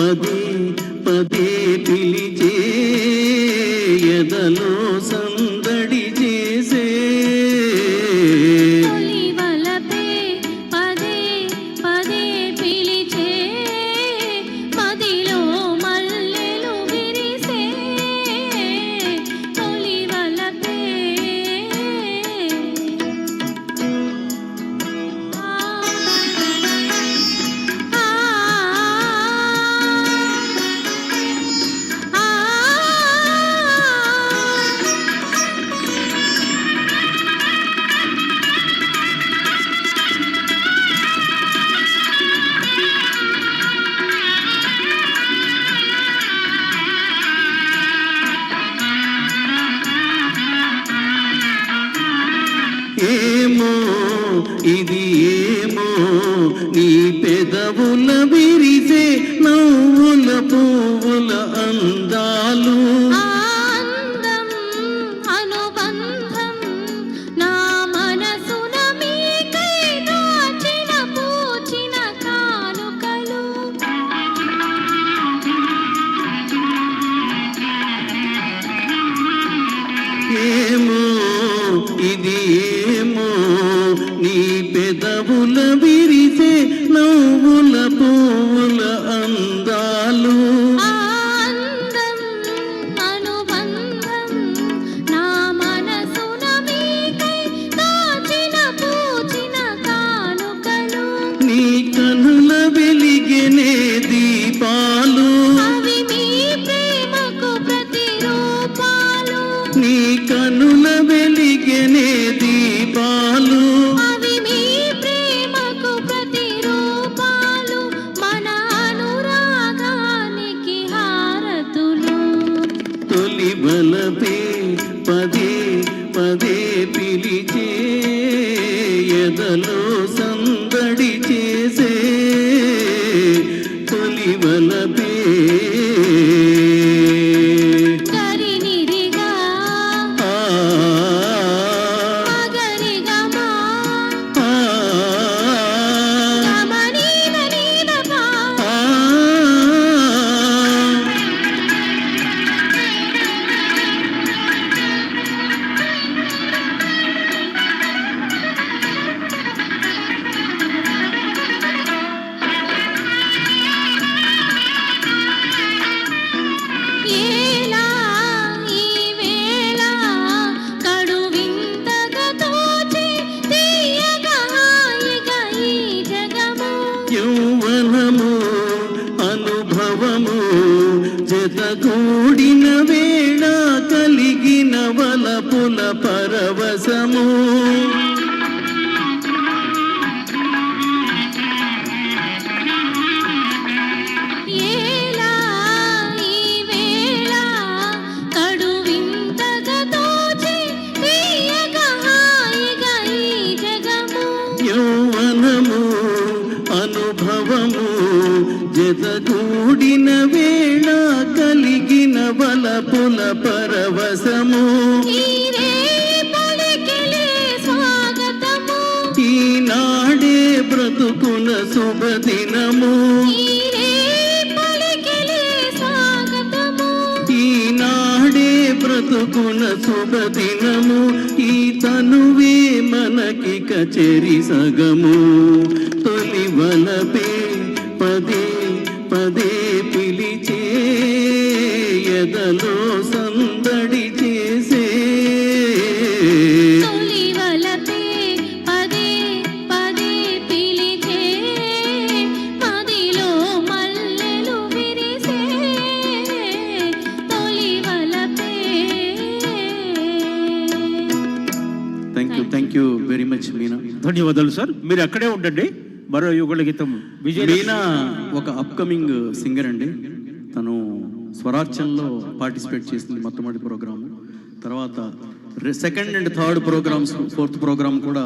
పదే పదే పిలిచే ఎదలో సందడి చేసే ఏమో ఇది ఏమో నీ పెదవుల విరిసే నవ్వుల పువ్వుల అందాలు ఏమో ఇది ఏమో నీ పెదవుల విరిసే నవ్వుల పువ్వుల అందాలు నీ కనుల వెలిగెనే దీపాలు నీ కనుల వెలిగెనే దీపాలు అవి మీ ప్రేమకు ప్రతిరూపాలు మన అనురాగానికి హారతులు తొలి బలపే పదే పదే పిలిచే ఎదలో సందడి చేసే తొలి బలపే యౌవనము అనుభవము జతగూడిన వేళ కలిగిన వలపుల పరవశము యౌవనము అనుభవము జతగూడిన వేళ కలిగిన వలపుల పరవశము ఈనాడే బ్రతుకున శుభదినము ఈనాడే బ్రతుకున శుభదినము ఈ తనువే మనకి కచేరి సగము తొలి వలపే పదే పదే పిలిచే ఎదలో సందడి చేసే thank you very much Meena. ధన్యవాదాలు సార్. మీరు అక్కడే ఉండండి. మరో యుగళ గీతం మీనా ఒక అప్కమింగ్ సింగర్ అండి. తను స్వరాజ్యంలో పార్టిసిపేట్ చేసింది మొట్టమొదటి ప్రోగ్రాము. తర్వాత second and third programmes, fourth programme కూడా